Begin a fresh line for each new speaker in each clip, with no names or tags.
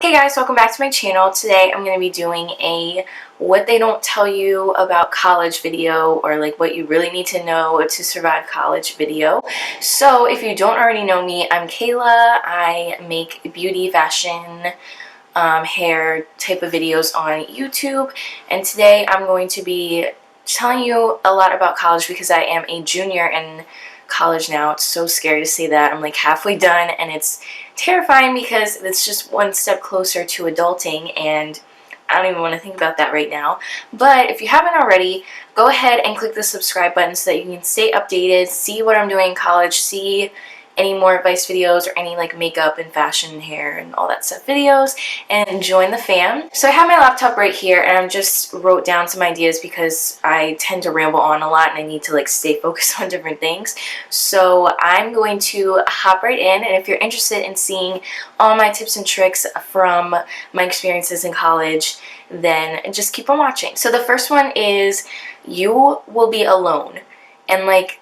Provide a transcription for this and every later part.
Hey guys, welcome back to my channel. Today I'm going to be doing a what they don't tell you about college video, or like what you really need to know to survive college video. So if you don't already know me, I'm Kayla. I make beauty, fashion, hair type of videos on YouTube, and today I'm going to be telling you a lot about college because I am a junior in college now. It's so scary to say that. I'm like halfway done, and it's terrifying because it's just one step closer to adulting, and I don't even want to think about that right now. But if you haven't already, go ahead and click the subscribe button so that you can stay updated, see what I'm doing in college, see any more advice videos or any like makeup and fashion and hair and all that stuff videos, and join the fam. So I have my laptop right here, and I just wrote down some ideas because I tend to ramble on a lot and I need to like stay focused on different things. So I'm going to hop right in, and if you're interested in seeing all my tips and tricks from my experiences in college, then just keep on watching. So the first one is you will be alone. And like,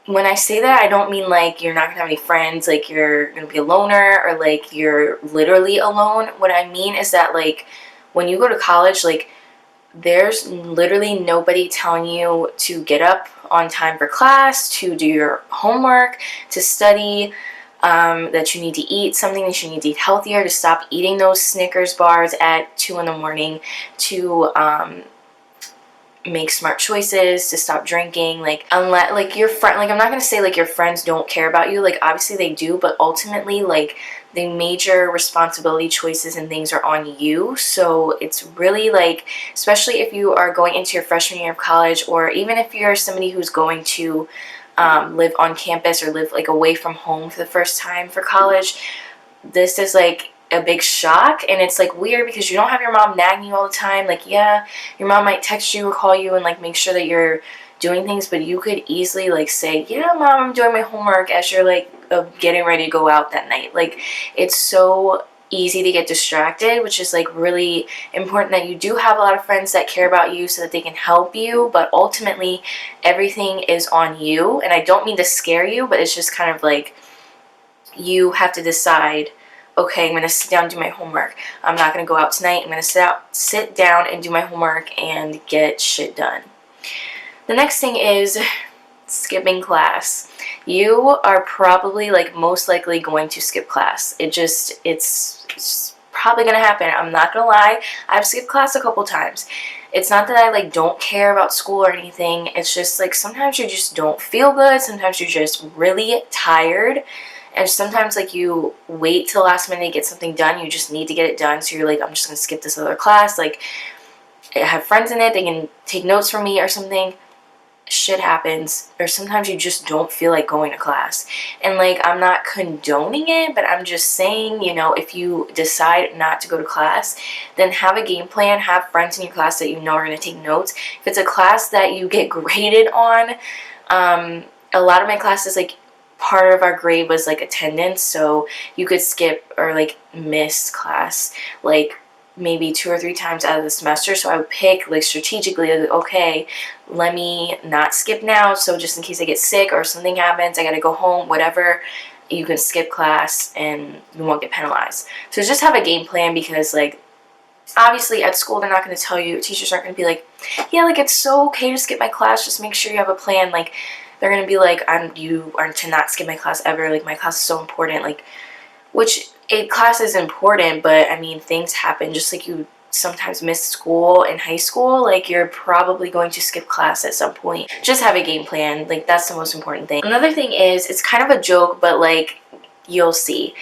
when I say that, I don't mean like you're not gonna have any friends, like you're gonna be a loner, or like you're literally alone. What I mean is that like when you go to college, like there's literally nobody telling you to get up on time for class, to do your homework, to study, that you need to eat something, that you need to eat healthier, to stop eating those Snickers bars at 2 in the morning, to make smart choices, to stop drinking. Like, unless like your friend, like I'm not gonna say like your friends don't care about you, like obviously they do, but ultimately like the major responsibility, choices and things are on you. So it's really like, especially if you are going into your freshman year of college, or even if you're somebody who's going to live on campus or live like away from home for the first time for college, this is like a big shock. And it's like weird because you don't have your mom nagging you all the time. Like, yeah, your mom might text you or call you and like make sure that you're doing things, but you could easily like say, yeah mom, I'm doing my homework, as you're like getting ready to go out that night. Like, it's so easy to get distracted, which is like really important that you do have a lot of friends that care about you so that they can help you. But ultimately everything is on you, and I don't mean to scare you, but it's just kind of like you have to decide, okay, I'm going to sit down and do my homework. I'm not going to go out tonight. I'm going to sit down and do my homework and get shit done. The next thing is skipping class. You are probably like most likely going to skip class. It's probably going to happen. I'm not going to lie. I've skipped class a couple times. It's not that I like don't care about school or anything. It's just like sometimes you just don't feel good. Sometimes you're just really tired. And sometimes like you wait till the last minute to get something done. You just need to get it done. So you're like, I'm just going to skip this other class. Like, I have friends in it. They can take notes from me or something. Shit happens. Or sometimes you just don't feel like going to class. And like, I'm not condoning it, but I'm just saying, you know, if you decide not to go to class, then have a game plan. Have friends in your class that you know are going to take notes. If it's a class that you get graded on, a lot of my classes, like, part of our grade was like attendance, so you could skip or like miss class like maybe 2 or 3 times out of the semester. So I would pick like strategically, like, okay, let me not skip now, so just in case I get sick or something happens, I gotta go home, whatever, you can skip class and you won't get penalized. So just have a game plan, because like obviously at school they're not going to tell you, teachers aren't going to be like, yeah, like it's so okay to skip my class, just make sure you have a plan. Like, they're going to be like, you are to not skip my class ever, like my class is so important. Like, which a class is important, but I mean things happen, just like you sometimes miss school in high school, like you're probably going to skip class at some point. Just have a game plan, like that's the most important thing. Another thing is, it's kind of a joke, but like you'll see,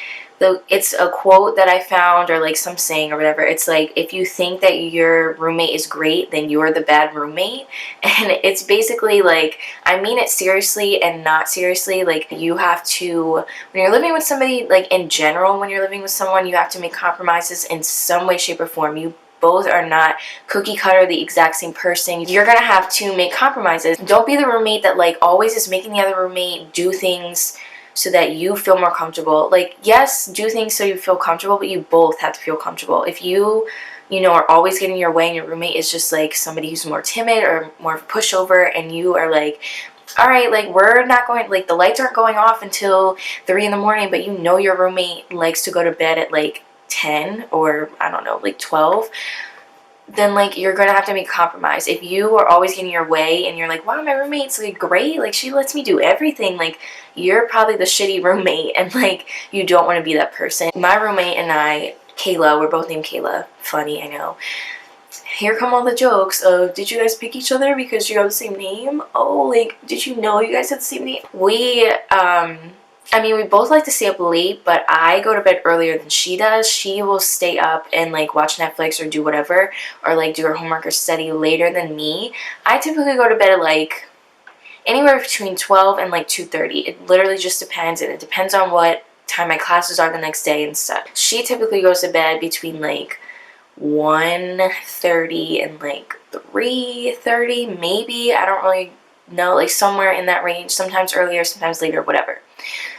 it's a quote that I found, or like some saying or whatever. It's like, if you think that your roommate is great, then you're the bad roommate. And it's basically like, I mean it seriously and not seriously. Like, you have to, when you're living with somebody, like in general, when you're living with someone, you have to make compromises in some way, shape, or form. You both are not cookie cutter, the exact same person. You're gonna have to make compromises. Don't be the roommate that like always is making the other roommate do things so that you feel more comfortable. Like, yes, do things so you feel comfortable, but you both have to feel comfortable. If you know, are always getting in your way and your roommate is just like somebody who's more timid or more pushover, and you are like, all right, like we're not going, like the lights aren't going off until 3 in the morning, but you know your roommate likes to go to bed at like 10 or I don't know, like 12, then like you're gonna have to make a compromise. If you are always getting your way and you're like, wow, my roommate's like great, like she lets me do everything, like you're probably the shitty roommate, and like you don't want to be that person. My roommate and I, Kayla, we're both named Kayla. Funny, I know. Here come all the jokes of, did you guys pick each other because you have the same name? Oh, like, did you know you guys had the same name? I mean, we both like to stay up late, but I go to bed earlier than she does. She will stay up and like watch Netflix or do whatever, or like do her homework or study later than me. I typically go to bed at like anywhere between 12 and like 2:30. It literally just depends, and it depends on what time my classes are the next day and stuff. She typically goes to bed between like 1:30 and like 3:30, maybe. I don't really know, like somewhere in that range, sometimes earlier, sometimes later, whatever.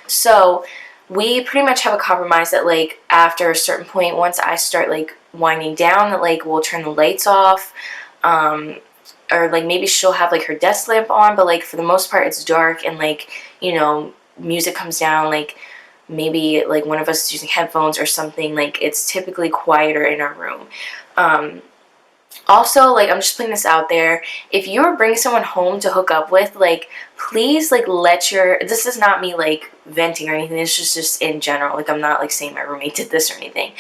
So we pretty much have a compromise that like after a certain point, once I start like winding down, that like we'll turn the lights off, or like maybe she'll have like her desk lamp on, but like for the most part it's dark, and like, you know, music comes down, like maybe like one of us is using headphones or something. Like it's typically quieter in our room. Also, like, I'm just putting this out there, if you're bringing someone home to hook up with, like, please, like, this is not me, like, venting or anything, it's just in general, like, I'm not, like, saying my roommate did this or anything.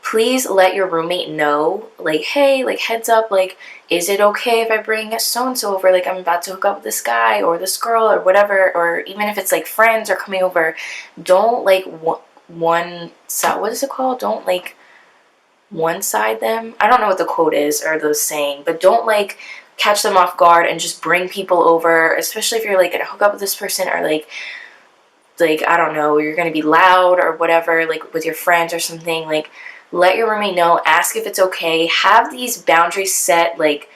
Please let your roommate know, like, hey, like, heads up, like, is it okay if I bring so-and-so over, like, I'm about to hook up with this guy or this girl or whatever, or even if it's, like, friends are coming over, don't, like, what is it called? Don't, like, one-side them. I don't know what the quote is or the saying, but don't like catch them off guard and just bring people over, especially if you're like gonna hook up with this person, or like I don't know, you're gonna be loud or whatever, like with your friends or something. Like, let your roommate know, ask if it's okay, have these boundaries set like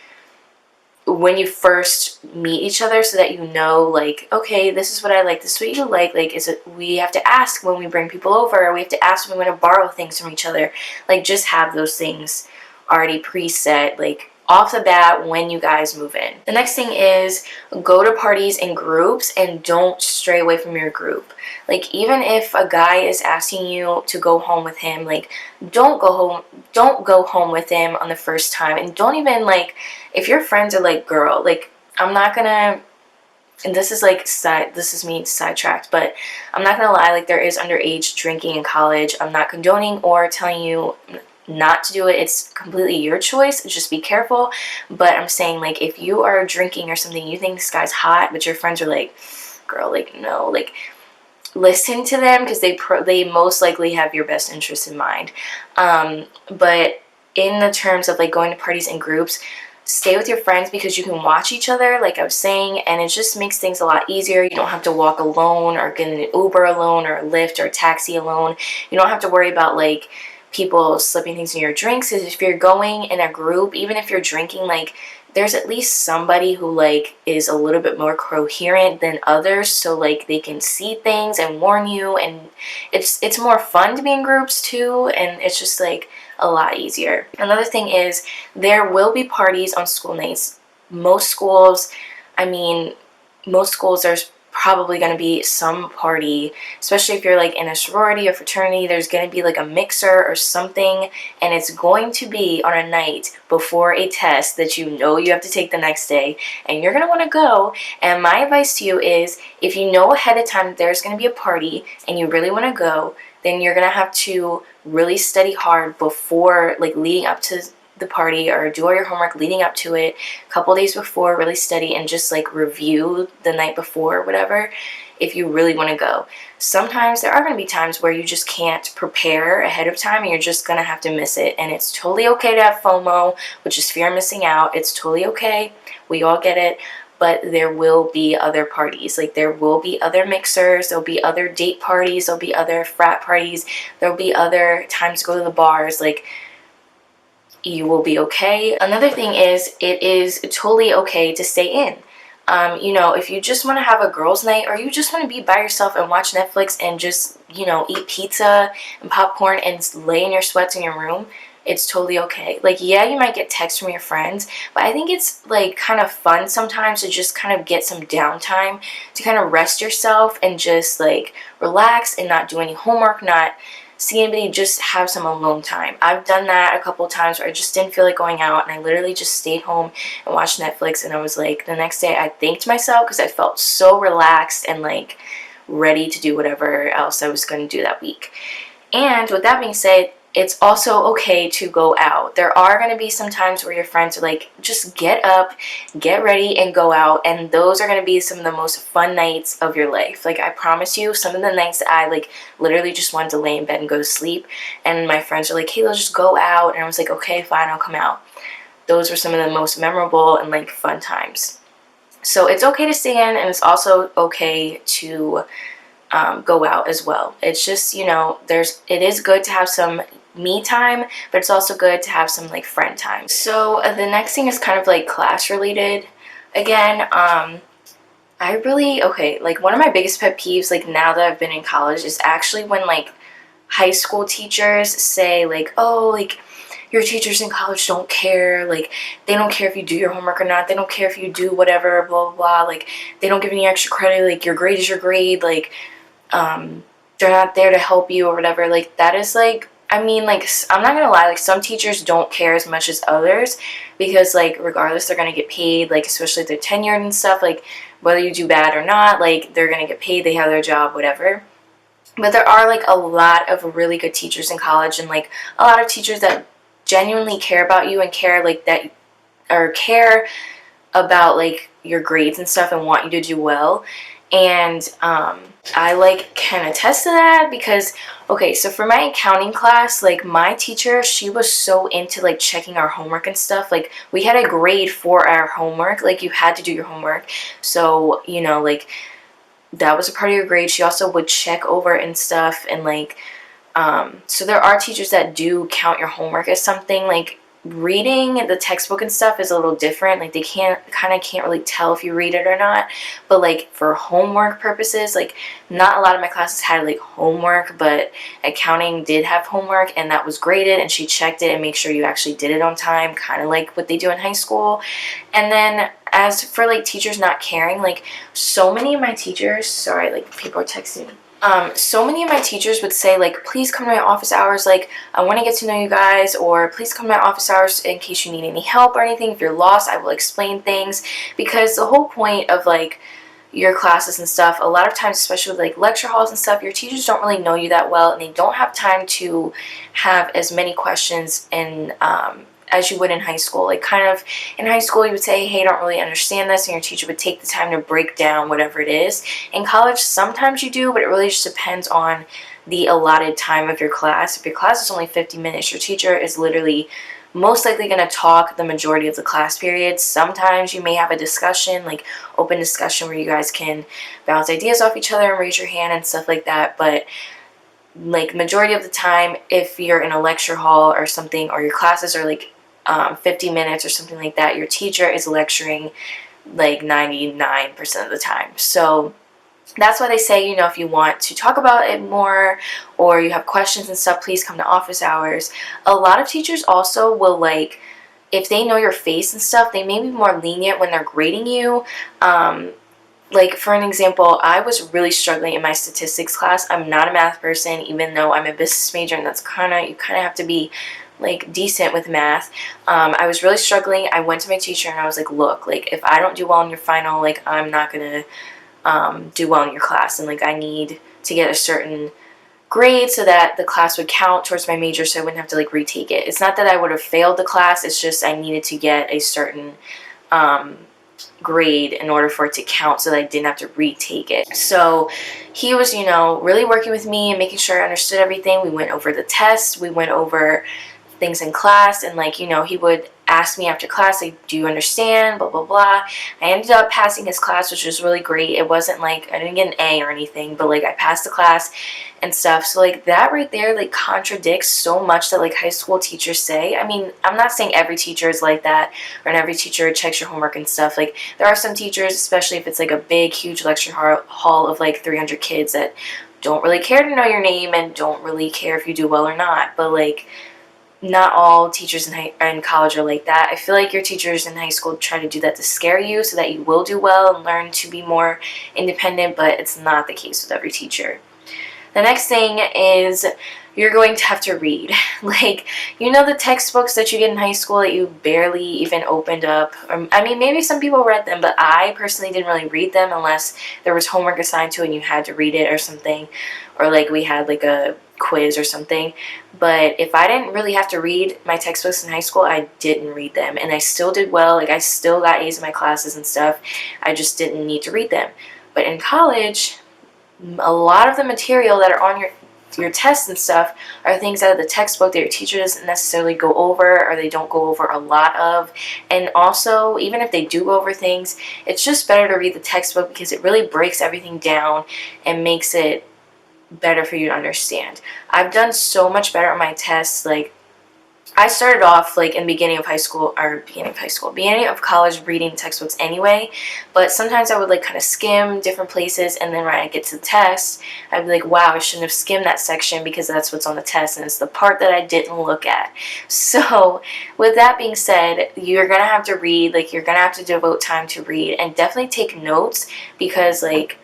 when you first meet each other, so that you know, like, okay, this is what I like, this is what you like, is it, we have to ask when we bring people over, or we have to ask when we want to borrow things from each other. Like, just have those things already preset, like, off the bat when you guys move in. The next thing is, go to parties in groups and don't stray away from your group. Like, even if a guy is asking you to go home with him, like, don't go home with him on the first time. And don't even, like, if your friends are like, girl, like, I'm not gonna, and this is like this is me sidetracked, but I'm not gonna lie, like, there is underage drinking in college. I'm not condoning or telling you not to do it. It's completely your choice. Just be careful. But I'm saying, like, if you are drinking or something, you think this guy's hot, but your friends are like, girl, like, no, like, listen to them, because they most likely have your best interest in mind. But in the terms of like going to parties in groups, stay with your friends, because you can watch each other, like I was saying, and it just makes things a lot easier. You don't have to walk alone or get an Uber alone or a Lyft or a taxi alone. You don't have to worry about like people slipping things in your drinks. Because if you're going in a group, even if you're drinking, like, there's at least somebody who like is a little bit more coherent than others, so like they can see things and warn you, and it's more fun to be in groups too, and it's just like a lot easier. Another thing is, there will be parties on school nights. Most schools, I mean, most schools, there's probably going to be some party, especially if you're like in a sorority or fraternity. There's going to be like a mixer or something, and it's going to be on a night before a test that you know you have to take the next day, and you're going to want to go. And my advice to you is, if you know ahead of time that there's going to be a party and you really want to go, then you're going to have to really study hard before, like, leading up to the party, or do all your homework leading up to it a couple days before. Really study and just like review the night before or whatever, if you really want to go. Sometimes there are going to be times where you just can't prepare ahead of time, and you're just going to have to miss it, and it's totally okay to have FOMO, which is fear of missing out. It's totally okay, we all get it. But there will be other parties. Like, there will be other mixers, there'll be other date parties, there'll be other frat parties, there'll be other times to go to the bars. Like, you will be okay. Another thing is, it is totally okay to stay in. You know, if you just want to have a girls' night, or you just want to be by yourself and watch Netflix and just, you know, eat pizza and popcorn and lay in your sweats in your room, it's totally okay. Like, yeah, you might get texts from your friends, but I think it's like kind of fun sometimes to just kind of get some downtime, to kind of rest yourself and just like relax and not do any homework, not see anybody, just have some alone time. I've done that a couple times where I just didn't feel like going out, and I literally just stayed home and watched Netflix, and I was like, the next day I thanked myself because I felt so relaxed and like ready to do whatever else I was going to do that week. And with that being said, it's also okay to go out. There are going to be some times where your friends are like, just get up, get ready, and go out. And those are going to be some of the most fun nights of your life. Like, I promise you, some of the nights that I like literally just wanted to lay in bed and go to sleep. And my friends are like, Kayla, just go out. And I was like, okay, fine, I'll come out. Those were some of the most memorable and like fun times. So it's okay to stay in, and it's also okay to go out as well. It's just, you know, it is good to have some me time, but it's also good to have some like friend time. So the next thing is kind of like class related. Again, like one of my biggest pet peeves, like now that I've been in college, is actually when like high school teachers say like, oh, like your teachers in college don't care, like they don't care if you do your homework or not, they don't care if you do whatever, blah blah blah, like they don't give any extra credit, like your grade is your grade, like they're not there to help you or whatever. Like that is like, I mean, like, I'm not gonna lie, like some teachers don't care as much as others, because like regardless they're gonna get paid, like especially if they're tenured and stuff, like whether you do bad or not, like they're gonna get paid, they have their job, whatever. But there are like a lot of really good teachers in college, and like a lot of teachers that genuinely care about you and care like that, or care about like your grades and stuff and want you to do well. And I like can attest to that, because okay, so for my accounting class, like my teacher, she was so into like checking our homework and stuff. Like we had a grade for our homework, like you had to do your homework, so you know, like that was a part of your grade. She also would check over and stuff, and like so there are teachers that do count your homework as something. Like reading the textbook and stuff is a little different, like they can't really tell if you read it or not, but like for homework purposes, like not a lot of my classes had like homework, but accounting did have homework, and that was graded, and she checked it and make sure you actually did it on time, kind of like what they do in high school. And then as for like teachers not caring, like so many of my teachers, sorry, like people are texting me. So many of my teachers would say like, please come to my office hours, like I want to get to know you guys, or please come to my office hours in case you need any help or anything. If you're lost, I will explain things, because the whole point of like your classes and stuff, a lot of times, especially with like lecture halls and stuff, your teachers don't really know you that well, and they don't have time to have as many questions and as you would in high school. Like kind of in high school you would say, hey, I don't really understand this, and your teacher would take the time to break down whatever it is. In college sometimes you do, but it really just depends on the allotted time of your class. If your class is only 50 minutes, your teacher is literally most likely going to talk the majority of the class period. Sometimes you may have a discussion, like open discussion, where you guys can bounce ideas off each other and raise your hand and stuff like that. But like majority of the time, if you're in a lecture hall or something, or your classes are like 50 minutes or something like that, your teacher is lecturing like 99% of the time. So that's why they say, you know, if you want to talk about it more or you have questions and stuff, please come to office hours. A lot of teachers also will, like, if they know your face and stuff, they may be more lenient when they're grading you. Like, for an example, I was really struggling in my statistics class. I'm not a math person, even though I'm a business major, and that's you kind of have to be like decent with math. I was really struggling. I went to my teacher and I was like, look, like if I don't do well in your final, like I'm not gonna do well in your class, and like I need to get a certain grade so that the class would count towards my major, so I wouldn't have to like retake it. It's not that I would have failed the class, it's just I needed to get a certain grade in order for it to count so that I didn't have to retake it. So he was, you know, really working with me and making sure I understood everything. We went over the tests, we went over things in class, and like, you know, he would ask me after class, like, do you understand, blah blah blah. I ended up passing his class, which was really great. It wasn't like I didn't get an A or anything, but like I passed the class and stuff. So like that right there like contradicts so much that like high school teachers say. I mean, I'm not saying every teacher is like that, or every teacher checks your homework and stuff. Like there are some teachers, especially if it's like a big huge lecture hall of like 300 kids, that don't really care to know your name and don't really care if you do well or not. But like not all teachers in college are like that. I feel like your teachers in high school try to do that to scare you so that you will do well and learn to be more independent, but it's not the case with every teacher. The next thing is you're going to have to read. Like, you know, the textbooks that you get in high school that you barely even opened up, or, I mean, maybe some people read them, but I personally didn't really read them unless there was homework assigned to it and you had to read it or something, or like we had like a quiz or something. But if I didn't really have to read my textbooks in high school, I didn't read them, and I still did well. Like, I still got A's in my classes and stuff. I just didn't need to read them. But in college, a lot of the material that are on your tests and stuff are things out of the textbook that your teacher doesn't necessarily go over, or they don't go over a lot of. And also, even if they do go over things, it's just better to read the textbook because it really breaks everything down and makes it better for you to understand. I've done so much better on my tests. Like, I started off like in beginning of college reading textbooks anyway, but sometimes I would like kind of skim different places, and then when I get to the test, I'd be like, wow, I shouldn't have skimmed that section because that's what's on the test, and it's the part that I didn't look at. So with that being said, you're gonna have to read, like you're gonna have to devote time to read, and definitely take notes, because like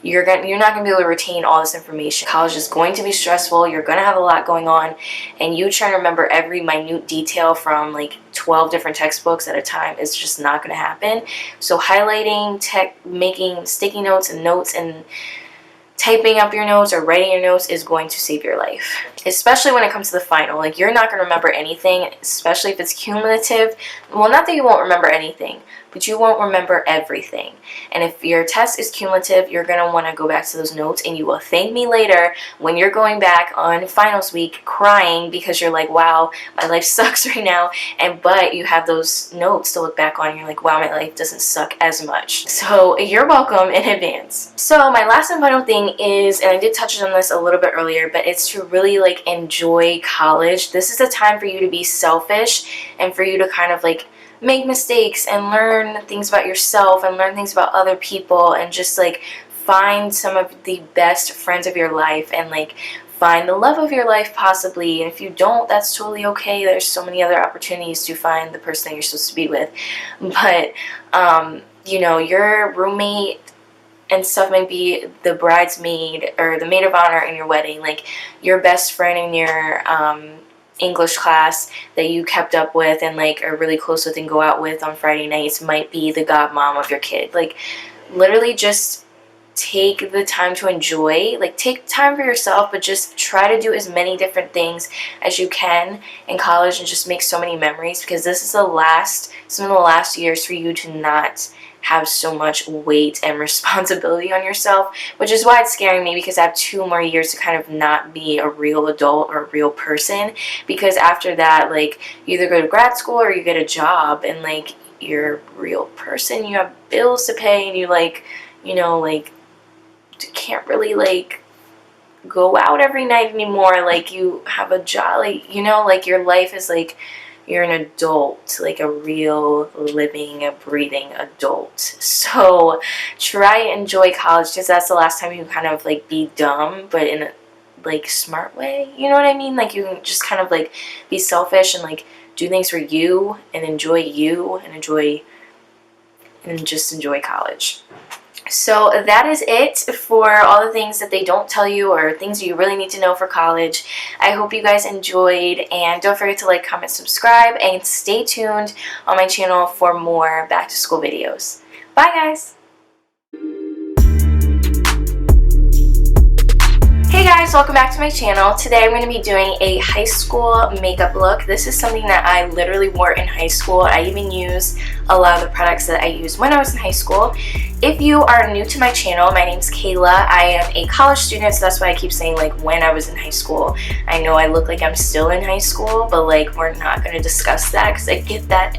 you're not going to be able to retain all this information. College is going to be stressful. You're going to have a lot going on, and you trying to remember every minute detail from like 12 different textbooks at a time is just not going to happen. So highlighting, making sticky notes and typing up your notes or writing your notes is going to save your life, especially when it comes to the final. Like, you're not going to remember anything, especially if it's cumulative. Well, not that you won't remember anything, but you won't remember everything. And if your test is cumulative, you're going to want to go back to those notes, and you will thank me later when you're going back on finals week crying because you're like, wow, my life sucks right now. But you have those notes to look back on, and you're like, wow, my life doesn't suck as much. So you're welcome in advance. So my last and final thing is, and I did touch on this a little bit earlier, but it's to really like enjoy college. This is a time for you to be selfish and for you to kind of like make mistakes and learn things about yourself and learn things about other people, and just like find some of the best friends of your life, and like find the love of your life possibly. And if you don't, that's totally okay. There's so many other opportunities to find the person that you're supposed to be with. But you know, your roommate and stuff might be the bridesmaid or the maid of honor in your wedding. Like, your best friend in your English class that you kept up with and like are really close with and go out with on Friday nights might be the godmom of your kid. Like, literally just take the time to enjoy, like take time for yourself, but just try to do as many different things as you can in college and just make so many memories, because this is some of the last years for you to not have so much weight and responsibility on yourself, which is why it's scaring me, because I have 2 more years to kind of not be a real adult or a real person, because after that, like, you either go to grad school or you get a job, and like, you're a real person, you have bills to pay, and you like, you know, like, can't really like go out every night anymore. Like, you have a job, like, you know, like your life is like, you're an adult, like a real living, a breathing adult. So try and enjoy college, because that's the last time you can kind of like be dumb, but in a like smart way, you know what I mean? Like, you can just kind of like be selfish and like do things for you and enjoy and just enjoy college. So that is it for all the things that they don't tell you, or things you really need to know for college. I hope you guys enjoyed, and don't forget to like, comment, subscribe, and stay tuned on my channel for more back to school videos. Bye guys! Hey guys, welcome back to my channel. Today I'm going to be doing a high school makeup look. This is something that I literally wore in high school. I even use a lot of the products that I used when I was in high school. If you are new to my channel, my name's Kayla. I am a college student, so that's why I keep saying like when I was in high school. I know I look like I'm still in high school, but like, we're not going to discuss that because I get that